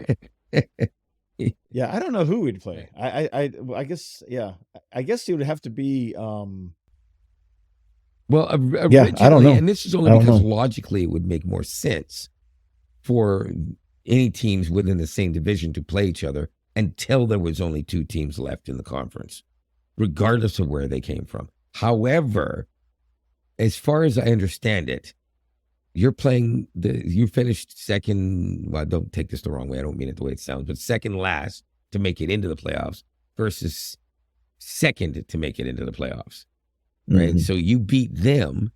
I don't know who we'd play. I guess I guess it would have to be. Well, I don't know, and this is only because logically it would make more sense for any teams within the same division to play each other until there was only 2 teams left in the conference, regardless of where they came from. However, as far as I understand it, you finished second. Well, don't take this the wrong way. I don't mean it the way it sounds, but second last to make it into the playoffs versus second to make it into the playoffs. Right. Mm-hmm. So you beat them.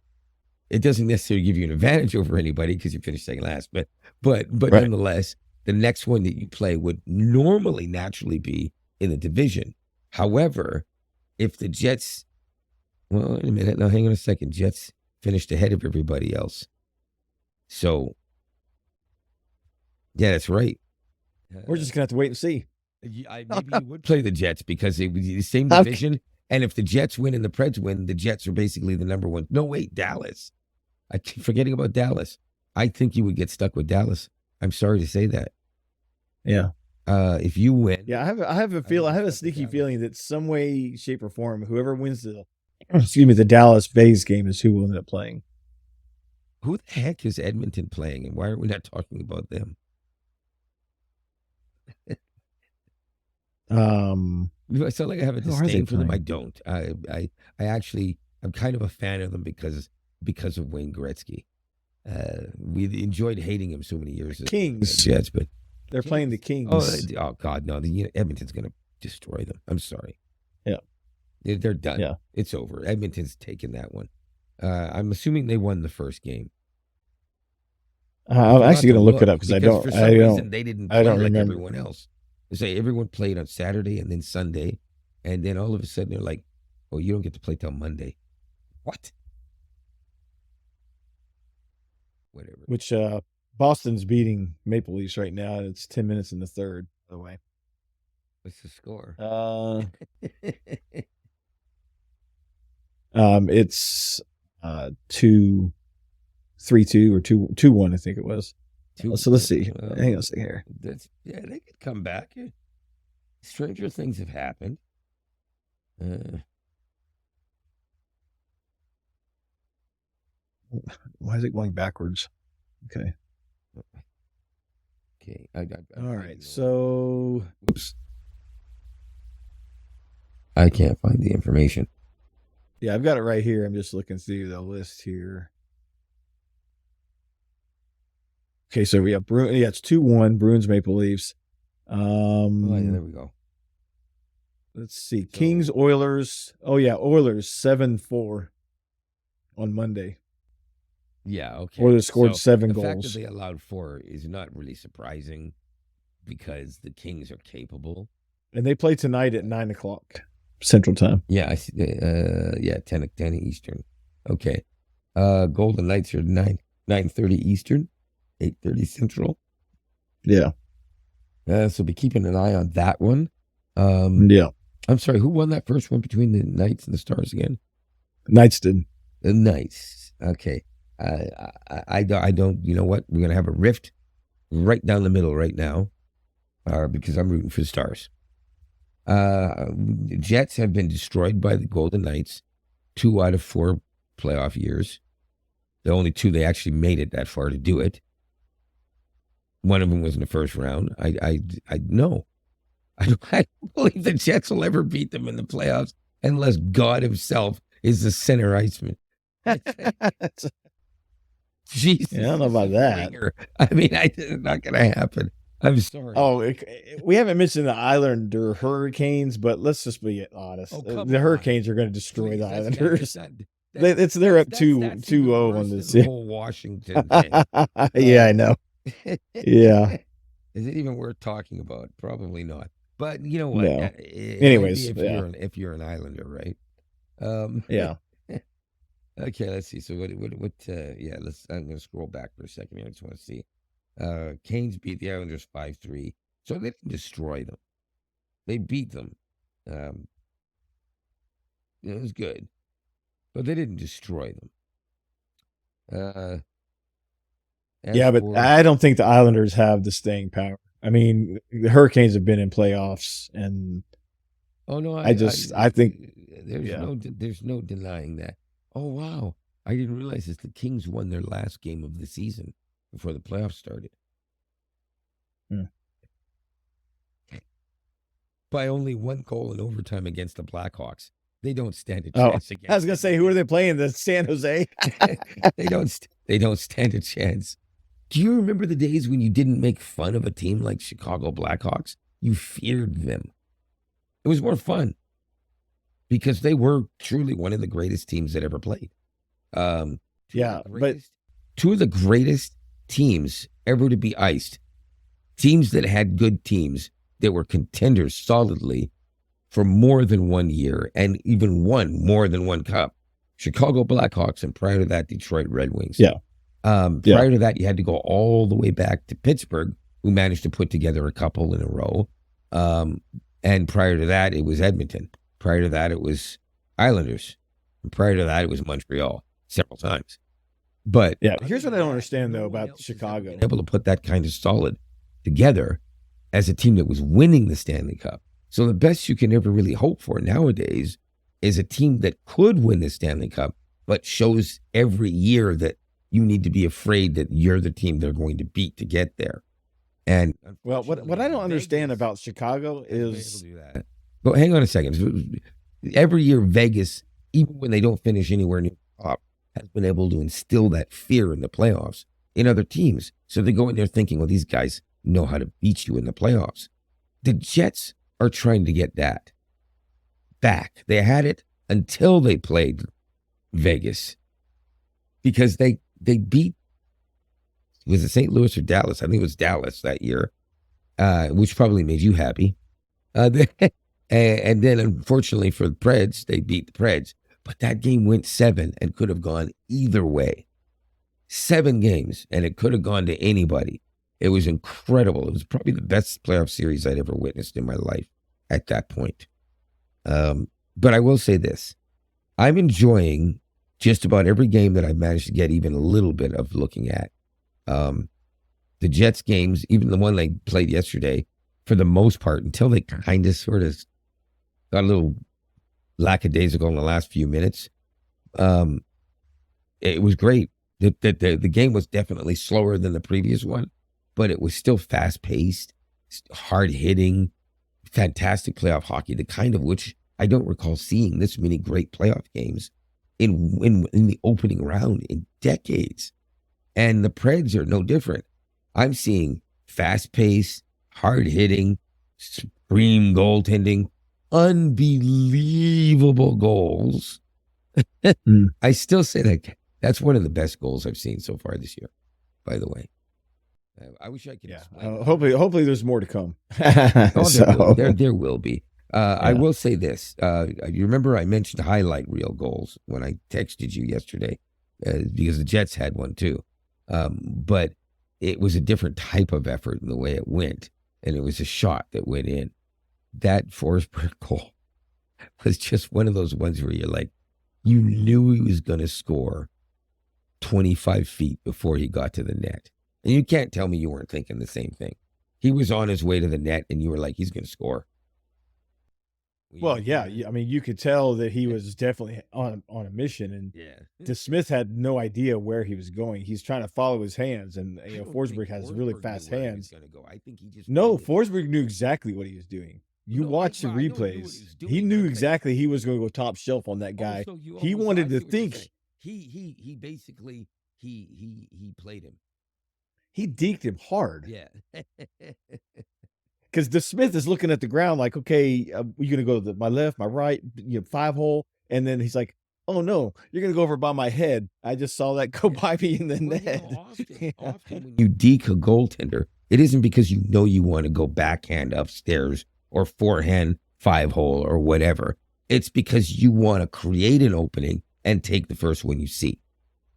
It doesn't necessarily give you an advantage over anybody because you finished second last, but right. Nonetheless, the next one that you play would normally naturally be in the division. However, if the Jets, well, wait a minute, now hang on a second. Jets finished ahead of everybody else. So, yeah, that's right. We're just gonna have to wait and see. Maybe you would play the Jets because it was the same division. Okay. And if the Jets win and the Preds win, the Jets are basically the number one. No, wait, Dallas. I keep forgetting about Dallas. I think you would get stuck with Dallas. I'm sorry to say that. Yeah. If you win. Yeah, I have a sneaky feeling that some way, shape, or form, whoever wins the Dallas Vegas game is who will end up playing. Who the heck is Edmonton playing, and why are we not talking about them? Do I sound like I have a disdain for them? I don't. I actually, I'm kind of a fan of them because of Wayne Gretzky. We enjoyed hating him so many years. Kings, Jets, but they're playing the Kings. Oh God, no! Edmonton's going to destroy them. I'm sorry. Yeah, they're done. Yeah, it's over. Edmonton's taken that one. I'm assuming they won the first game. I'm actually going to look it up because I don't. For some reason, they didn't play like everyone else. They say everyone played on Saturday and then Sunday, and then all of a sudden they're like, Oh, you don't get to play till Monday. What? Whatever. Which Boston's beating Maple Leafs right now, and it's 10 minutes in the third, by the way. What's the score? It's 2-3-2 or 2-1, I think it was. So let's see. Hang on a second here. Yeah, they could come back. Stranger things have happened. Why is it going backwards? Okay. Okay. All right. So, oops. I can't find the information. Yeah, I've got it right here. I'm just looking through the list here. Okay, so we have it's 2-1 Bruins Maple Leafs. Oh, yeah, there we go. Let's see. Kings Oilers. Oh yeah, Oilers 7-4 on Monday. Yeah, okay. Oilers scored 7 goals. The fact that they allowed 4 is not really surprising because the Kings are capable. And they play tonight at 9:00 Central Time. Yeah, I see. 10 Eastern. Okay. Golden Knights are 9:30 Eastern, 8:30 Central. Yeah. So be keeping an eye on that one. Yeah. I'm sorry, who won that first one between the Knights and the Stars again? Knights did. The Knights. Okay. I don't. You know what? We're gonna have a rift right down the middle right now, because I'm rooting for the Stars. The Jets have been destroyed by the Golden Knights 2 out of 4 playoff years. The only 2 they actually made it that far to do it. One of them was in the first round. I know. I don't believe the Jets will ever beat them in the playoffs unless God himself is the center iceman. Jesus. Yeah, I don't know about that. Ringer. I mean, it's not going to happen. I'm sorry. Oh, we haven't mentioned the Islander Hurricanes, but let's just be honest. The Hurricanes are going to destroy the Islanders. They're up 2-0 on this. Whole Washington thing. Yeah, I know. Yeah. Is it even worth talking about? Probably not. But you know what? No. Anyways, if you're an Islander, right? Yeah. Okay, let's see. So what? Yeah, I'm going to scroll back for a second here. I just want to see. Canes beat the Islanders 5-3. So they didn't destroy them. They beat them. It was good, but they didn't destroy them. Yeah, but I don't think the Islanders have the staying power. I mean, the Hurricanes have been in playoffs, and I think there's no denying that. Oh wow, I didn't realize this. The Kings won their last game of the season before the playoffs started. By only 1 goal in overtime against the Blackhawks. They don't stand a chance against. I was gonna say, who are they playing? The San Jose. They don't stand a chance. Do you remember the days when you didn't make fun of a team like Chicago Blackhawks? You feared them. It was more fun because they were truly one of the greatest teams that ever played. Yeah, but 2 of the greatest teams ever to be iced, teams that had good teams that were contenders solidly for more than 1 year and even won more than 1 cup. Chicago Blackhawks, and prior to that, Detroit Red Wings. Yeah. Prior to that, you had to go all the way back to Pittsburgh, who managed to put together a couple in a row. And prior to that, it was Edmonton. Prior to that, it was Islanders. And prior to that, it was Montreal several times. But yeah, here's what I don't understand though about Chicago. Able to put that kind of solid together as a team that was winning the Stanley Cup. So the best you can ever really hope for nowadays is a team that could win the Stanley Cup, but shows every year that you need to be afraid that you're the team they're going to beat to get there. And well, what I don't understand about Chicago is, but hang on a second. Every year, Vegas, even when they don't finish anywhere near the top, has been able to instill that fear in the playoffs in other teams. So they go in there thinking, well, these guys know how to beat you in the playoffs. The Jets are trying to get that back. They had it until they played Vegas because they beat, was it St. Louis or Dallas? I think it was Dallas that year, which probably made you happy. And then, unfortunately for the Preds, they beat the Preds. But that game went 7 and could have gone either way. 7 games, and it could have gone to anybody. It was incredible. It was probably the best playoff series I'd ever witnessed in my life at that point. But I will say this. I'm enjoying just about every game that I've managed to get even a little bit of looking at. The Jets games, even the one they played yesterday, for the most part, until they kind of sort of got a little lackadaisical in the last few minutes, it was great. The game was definitely slower than the previous one, but it was still fast-paced, hard-hitting, fantastic playoff hockey, the kind of which I don't recall seeing this many great playoff games in the opening round in decades. And the Preds are no different. I'm seeing fast-paced, hard-hitting, supreme goaltending, unbelievable goals. I still say that that's one of the best goals I've seen so far this year, by the way. I wish I could. Yeah. Hopefully there's more to come. There will be. I will say this. You remember I mentioned highlight reel goals when I texted you yesterday because the Jets had one too. But it was a different type of effort in the way it went. And it was a shot that went in. That Forsberg goal was just one of those ones where you're like, you knew he was going to score 25 feet before he got to the net. And you can't tell me you weren't thinking the same thing. He was on his way to the net, and you were like, he's going to score. Well, yeah. I mean, you could tell that he was definitely on a mission, and DeSmith had no idea where he was going. He's trying to follow his hands, and Forsberg has really fast hands. I think he just Forsberg knew exactly what he was doing. You watch the replays. He knew exactly he was going to go top shelf on that guy. He wanted to think. He basically he played him. He deked him hard. Yeah. Because DeSmith is looking at the ground like, okay, you're going to go to my left, my right, 5-hole. And then he's like, oh, no, you're going to go over by my head. I just saw that go by me in the net. Often when you deke a goaltender, it isn't because you know you want to go backhand upstairs or forehand 5-hole or whatever. It's because you want to create an opening and take the first one you see.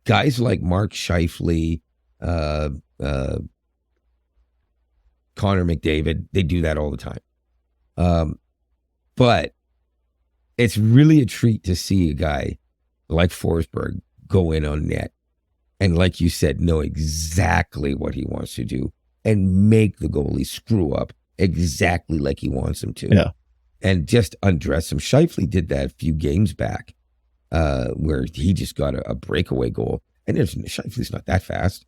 Guys like Mark Scheifele, Connor McDavid, they do that all the time. But it's really a treat to see a guy like Forsberg go in on net and, like you said, know exactly what he wants to do and make the goalie screw up exactly like he wants him to. Yeah. And just undress him. Scheifele did that a few games back where he just got a breakaway goal. And Scheifele's not that fast,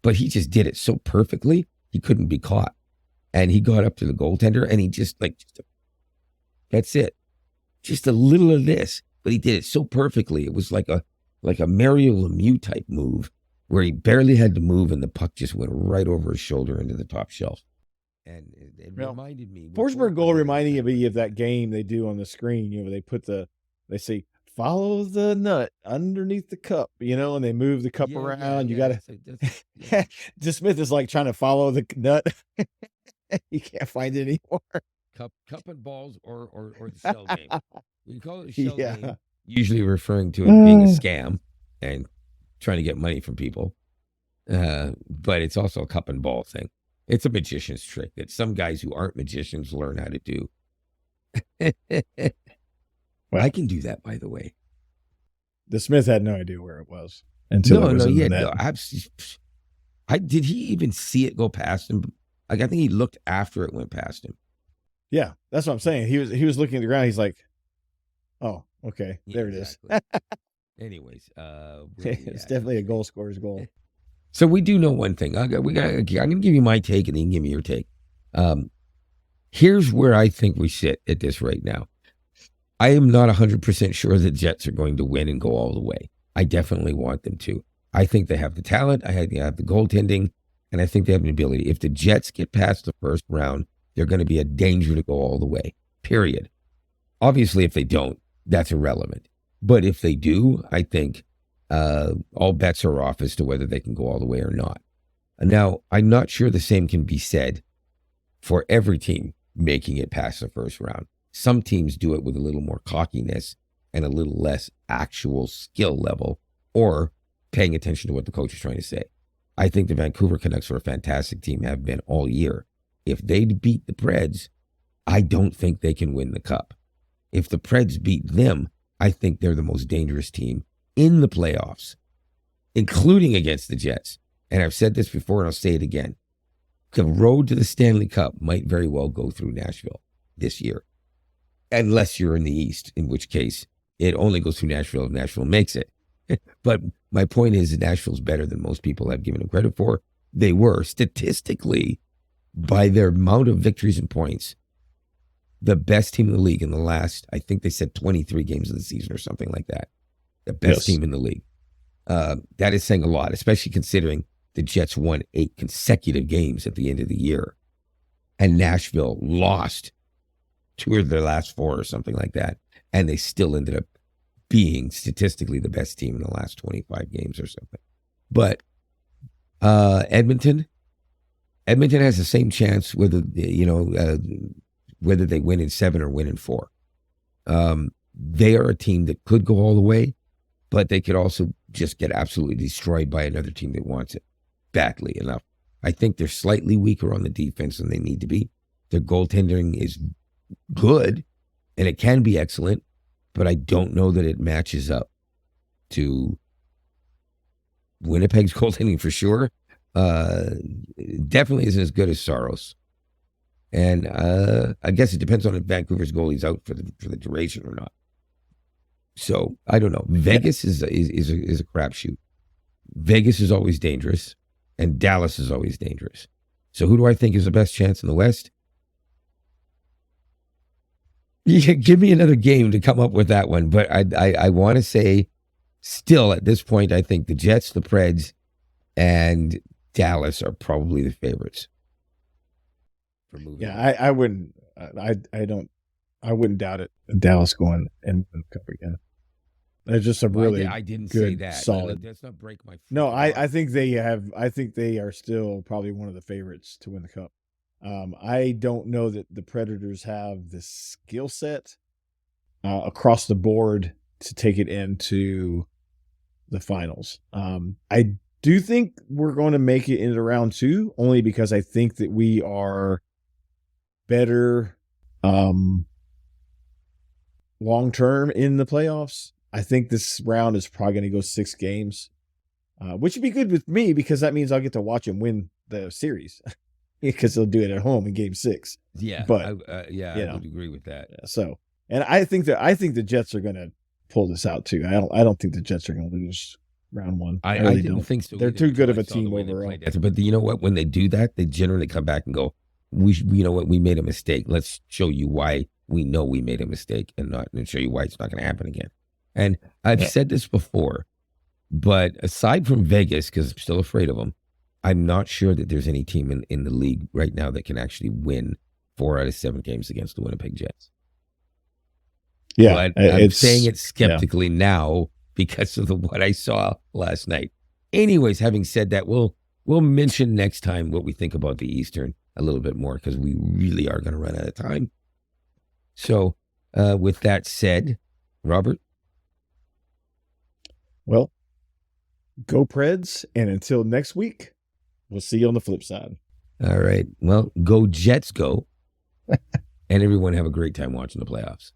but he just did it so perfectly, he couldn't be caught. And he got up to the goaltender and he that's it. Just a little of this, but he did it so perfectly. It was like a Mario Lemieux type move where he barely had to move and the puck just went right over his shoulder into the top shelf. And it reminded me. Forsberg goal reminding me of that game they do on the screen. They say, follow the nut underneath the cup, and they move the cup around. You got to. DeSmith is like trying to follow the nut. You can't find it anymore. Cup and balls or the shell game. We call it a shell game, usually referring to it being a scam and trying to get money from people. But it's also a cup and ball thing. It's a magician's trick that some guys who aren't magicians learn how to do. Well, I can do that, by the way. DeSmith had no idea where it was until it was in the net. Did he even see it go past him? Like, I think he looked after it went past him. Yeah, that's what I'm saying. He was looking at the ground. He's like, "Oh, okay, there it is." Anyways, it's definitely a goal scorer's goal. So we do know one thing. I'm going to give you my take, and then you can give me your take. Here's where I think we sit at this right now. I am not 100% sure the Jets are going to win and go all the way. I definitely want them to. I think they have the talent. I think they have the goaltending, and I think they have the ability. If the Jets get past the first round, they're going to be a danger to go all the way, period. Obviously, if they don't, that's irrelevant. But if they do, I think all bets are off as to whether they can go all the way or not. Now, I'm not sure the same can be said for every team making it past the first round. Some teams do it with a little more cockiness and a little less actual skill level or paying attention to what the coach is trying to say. I think the Vancouver Canucks are a fantastic team, have been all year. If they beat the Preds, I don't think they can win the Cup. If the Preds beat them, I think they're the most dangerous team in the playoffs, including against the Jets. And I've said this before and I'll say it again. The road to the Stanley Cup might very well go through Nashville this year, unless you're in the East, in which case it only goes through Nashville if Nashville makes it. But my point is that Nashville's better than most people have given them credit for. They were statistically, by their amount of victories and points, the best team in the league in the last, I think they said 23 games of the season or something like that. The best team in the league. That is saying a lot, especially considering the Jets won 8 consecutive games at the end of the year. And Nashville lost 2 of their last 4 or something like that. And they still ended up being statistically the best team in the last 25 games or something. But Edmonton has the same chance whether they win in 7 or win in 4. They are a team that could go all the way, but they could also just get absolutely destroyed by another team that wants it badly enough. I think they're slightly weaker on the defense than they need to be. Their goaltending is good, and it can be excellent, but I don't know that it matches up to Winnipeg's goaltending for sure. Definitely isn't as good as Saros. And I guess it depends on if Vancouver's goalie's out for the duration or not. So I don't know. Vegas is a crapshoot. Vegas is always dangerous, and Dallas is always dangerous. So who do I think is the best chance in the West? Yeah, give me another game to come up with that one. But I want to say, still at this point, I think the Jets, the Preds, and Dallas are probably the favorites. Yeah, I wouldn't. I wouldn't doubt it. Dallas going and win the Cup again. They're just a really I didn't good, say that. solid. Let's not break my. No, I think they have. I think they are still probably one of the favorites to win the Cup. I don't know that the Predators have the skill set across the board to take it into the finals. I do think we're going to make it into round 2, only because I think that we are better long term in the playoffs. I think this round is probably going to go 6 games, which would be good with me because that means I'll get to watch them win the series because they'll do it at home in game 6. Yeah, but I would agree with that. So, and I think the Jets are going to pull this out too. I don't think the Jets are going to lose round 1. I really didn't don't think so. They're either too good until of a I saw the team way they overall. played. But you know what? When they do that, they generally come back and go, you know what? We made a mistake. Let's show you why we know we made a mistake and show you why it's not going to happen again. And I've said this before, but aside from Vegas, because I'm still afraid of them, I'm not sure that there's any team in the league right now that can actually win 4 out of 7 games against the Winnipeg Jets. Yeah, but I'm saying it skeptically now because of what I saw last night. Anyways, having said that, we'll mention next time what we think about the Eastern a little bit more because we really are going to run out of time. So with that said, Robert? Well, go Preds, and until next week, we'll see you on the flip side. All right. Well, go Jets, go. And everyone have a great time watching the playoffs.